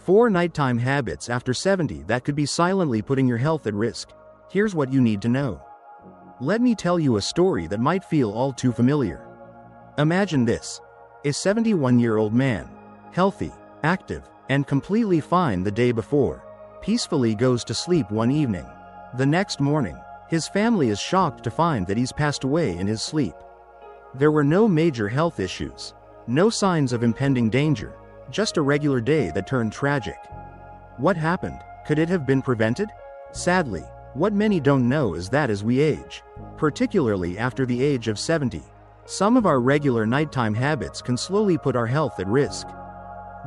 4 nighttime habits after 70 that could be silently putting your health at risk. Here's what you need to know. Let me tell you a story that might feel all too familiar. Imagine this. A 71-year-old man, healthy, active, and completely fine the day before, peacefully goes to sleep one evening. The next morning, his family is shocked to find that he's passed away in his sleep. There were no major health issues, no signs of impending danger, just a regular day that turned tragic. What happened? Could it have been prevented? Sadly, what many don't know is that as we age, particularly after the age of 70, some of our regular nighttime habits can slowly put our health at risk.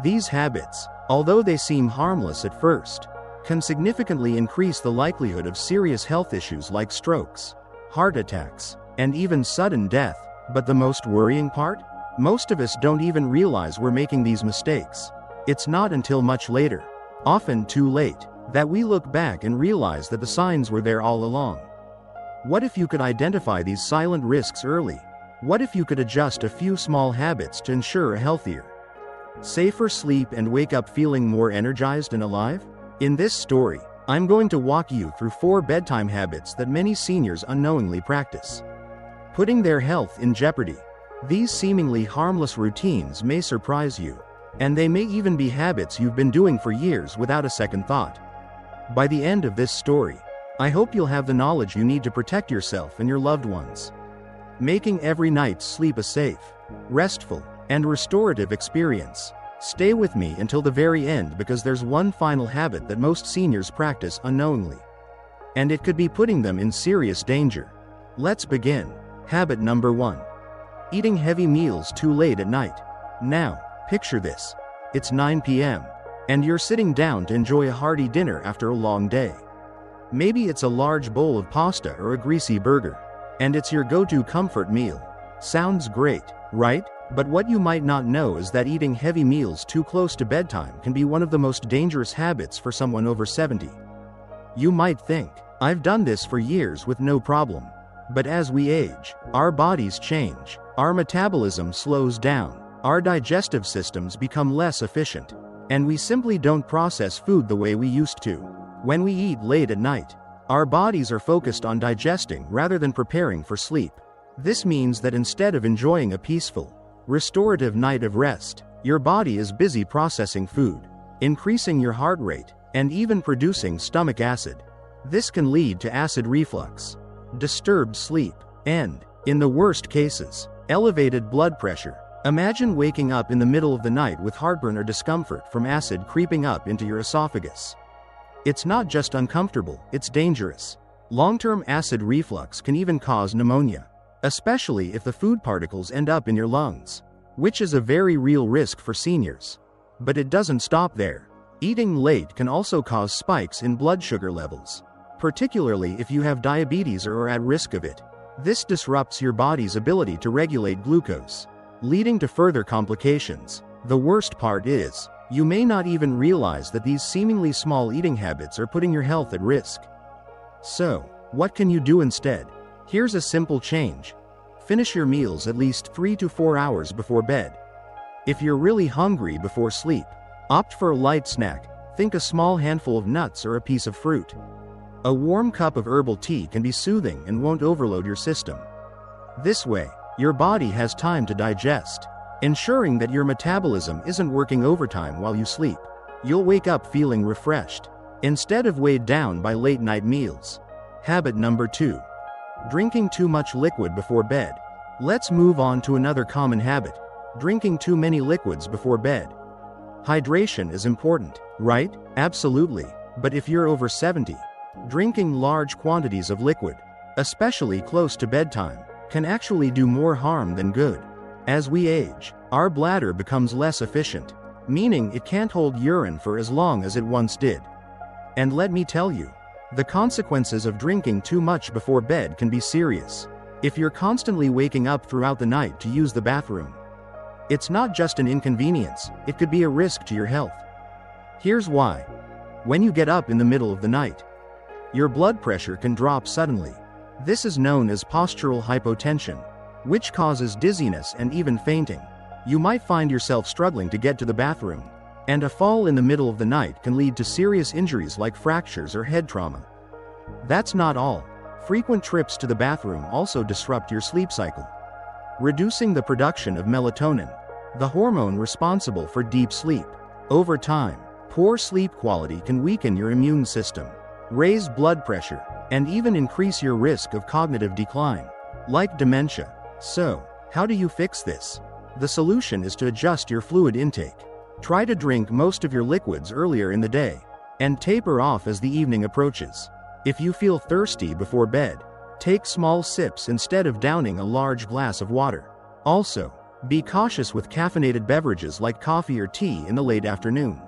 These habits, although they seem harmless at first, can significantly increase the likelihood of serious health issues like strokes, heart attacks, and even sudden death. But the most worrying part? Most of us don't even realize we're making these mistakes. It's not until much later, often too late, that we look back and realize that the signs were there all along. What if you could identify these silent risks early? What if you could adjust a few small habits to ensure a healthier, safer sleep and wake up feeling more energized and alive? In this story, I'm going to walk you through 4 bedtime habits that many seniors unknowingly practice, putting their health in jeopardy. These seemingly harmless routines may surprise you, and they may even be habits you've been doing for years without a second thought. By the end of this story, I hope you'll have the knowledge you need to protect yourself and your loved ones, making every night's sleep a safe, restful, and restorative experience. Stay with me until the very end because there's one final habit that most seniors practice unknowingly, and it could be putting them in serious danger. Let's begin. Habit number 1. Eating heavy meals too late at night. Now, picture this. It's 9 p.m., and you're sitting down to enjoy a hearty dinner after a long day. Maybe it's a large bowl of pasta or a greasy burger, and it's your go-to comfort meal. Sounds great, right? But what you might not know is that eating heavy meals too close to bedtime can be one of the most dangerous habits for someone over 70. You might think, I've done this for years with no problem. But as we age, our bodies change, our metabolism slows down, our digestive systems become less efficient, and we simply don't process food the way we used to. When we eat late at night, our bodies are focused on digesting rather than preparing for sleep. This means that instead of enjoying a peaceful, restorative night of rest, your body is busy processing food, increasing your heart rate, and even producing stomach acid. This can lead to acid reflux, disturbed sleep, and, in the worst cases, elevated blood pressure. Imagine waking up in the middle of the night with heartburn or discomfort from acid creeping up into your esophagus. It's not just uncomfortable, it's dangerous. Long-term acid reflux can even cause pneumonia, especially if the food particles end up in your lungs, which is a very real risk for seniors. But it doesn't stop there. Eating late can also cause spikes in blood sugar levels, particularly if you have diabetes or are at risk of it. This disrupts your body's ability to regulate glucose, leading to further complications. The worst part is, you may not even realize that these seemingly small eating habits are putting your health at risk. So, what can you do instead? Here's a simple change. Finish your meals at least 3 to 4 hours before bed. If you're really hungry before sleep, opt for a light snack. Think a small handful of nuts or a piece of fruit. A warm cup of herbal tea can be soothing and won't overload your system. This way, your body has time to digest, ensuring that your metabolism isn't working overtime while you sleep. You'll wake up feeling refreshed, instead of weighed down by late-night meals. Habit number 2. Drinking too much liquid before bed. Let's move on to another common habit: drinking too many liquids before bed. Hydration is important, right? Absolutely. But if you're over 70, drinking large quantities of liquid, especially close to bedtime, can actually do more harm than good. As we age, our bladder becomes less efficient, meaning it can't hold urine for as long as it once did. And let me tell you, the consequences of drinking too much before bed can be serious. If you're constantly waking up throughout the night to use the bathroom, it's not just an inconvenience, it could be a risk to your health. Here's why. When you get up in the middle of the night, your blood pressure can drop suddenly. This is known as postural hypotension, which causes dizziness and even fainting. You might find yourself struggling to get to the bathroom, And a fall in the middle of the night can lead to serious injuries like fractures or head trauma. That's not all. Frequent trips to the bathroom also disrupt your sleep cycle, reducing the production of melatonin, the hormone responsible for deep sleep. Over time, poor sleep quality can weaken your immune system, raise blood pressure, and even increase your risk of cognitive decline, like dementia. So, how do you fix this? The solution is to adjust your fluid intake. Try to drink most of your liquids earlier in the day, and taper off as the evening approaches. If you feel thirsty before bed, take small sips instead of downing a large glass of water. Also, be cautious with caffeinated beverages like coffee or tea in the late afternoon,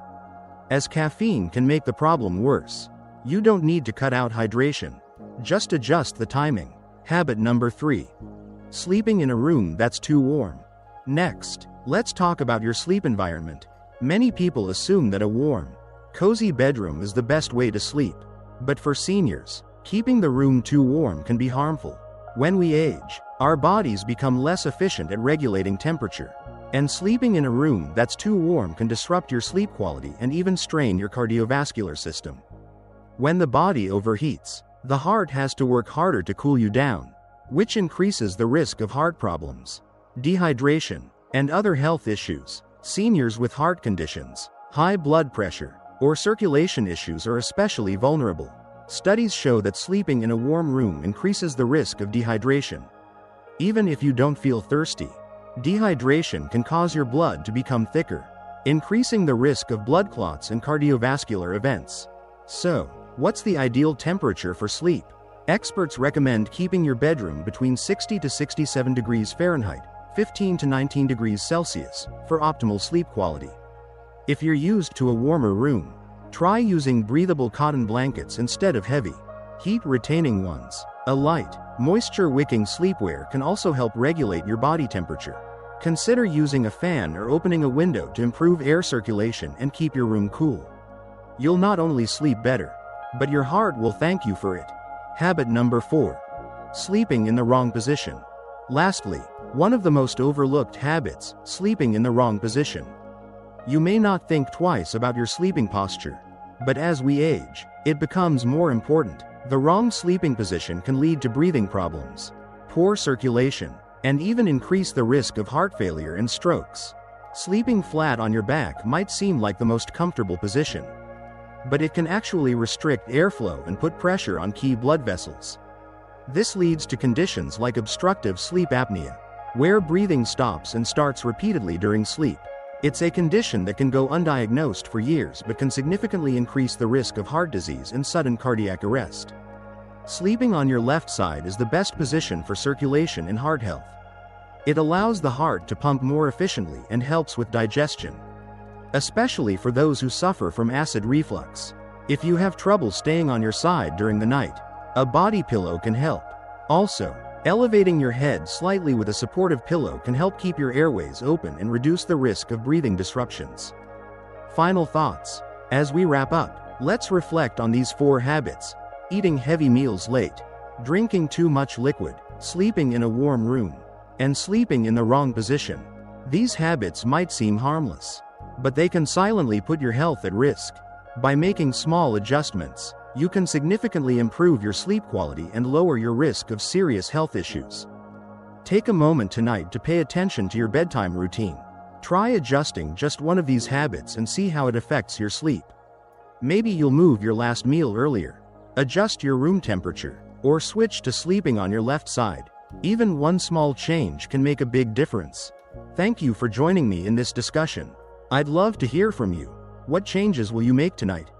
as caffeine can make the problem worse. You don't need to cut out hydration, just adjust the timing. Habit number 3. Sleeping in a room that's too warm. Next, let's talk about your sleep environment. Many people assume that a warm, cozy bedroom is the best way to sleep. But for seniors, keeping the room too warm can be harmful. When we age, our bodies become less efficient at regulating temperature, and sleeping in a room that's too warm can disrupt your sleep quality and even strain your cardiovascular system. When the body overheats, the heart has to work harder to cool you down, which increases the risk of heart problems, dehydration, and other health issues. Seniors with heart conditions, high blood pressure, or circulation issues are especially vulnerable. Studies show that sleeping in a warm room increases the risk of dehydration. Even if you don't feel thirsty, dehydration can cause your blood to become thicker, increasing the risk of blood clots and cardiovascular events. So, what's the ideal temperature for sleep? Experts recommend keeping your bedroom between 60 to 67 degrees Fahrenheit, 15 to 19 degrees Celsius, for optimal sleep quality. If you're used to a warmer room, try using breathable cotton blankets instead of heavy, heat-retaining ones. A light, moisture-wicking sleepwear can also help regulate your body temperature. Consider using a fan or opening a window to improve air circulation and keep your room cool. You'll not only sleep better, but your heart will thank you for it. Habit number 4. Sleeping in the wrong position. Lastly, one of the most overlooked habits, sleeping in the wrong position. You may not think twice about your sleeping posture, but as we age, it becomes more important. The wrong sleeping position can lead to breathing problems, poor circulation, and even increase the risk of heart failure and strokes. Sleeping flat on your back might seem like the most comfortable position, but it can actually restrict airflow and put pressure on key blood vessels. This leads to conditions like obstructive sleep apnea, where breathing stops and starts repeatedly during sleep. It's a condition that can go undiagnosed for years but can significantly increase the risk of heart disease and sudden cardiac arrest. Sleeping on your left side is the best position for circulation and heart health. It allows the heart to pump more efficiently and helps with digestion, especially for those who suffer from acid reflux. If you have trouble staying on your side during the night, a body pillow can help. Also, elevating your head slightly with a supportive pillow can help keep your airways open and reduce the risk of breathing disruptions. Final thoughts. As we wrap up, let's reflect on these 4 habits: eating heavy meals late, drinking too much liquid, sleeping in a warm room, and sleeping in the wrong position. These habits might seem harmless, but they can silently put your health at risk. By making small adjustments, you can significantly improve your sleep quality and lower your risk of serious health issues. Take a moment tonight to pay attention to your bedtime routine. Try adjusting just one of these habits and see how it affects your sleep. Maybe you'll move your last meal earlier, adjust your room temperature, or switch to sleeping on your left side. Even one small change can make a big difference. Thank you for joining me in this discussion. I'd love to hear from you. What changes will you make tonight?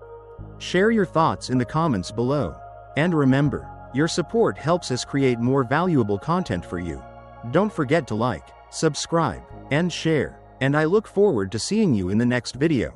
Share your thoughts in the comments below. And remember, your support helps us create more valuable content for you. Don't forget to like, subscribe, and share, and I look forward to seeing you in the next video.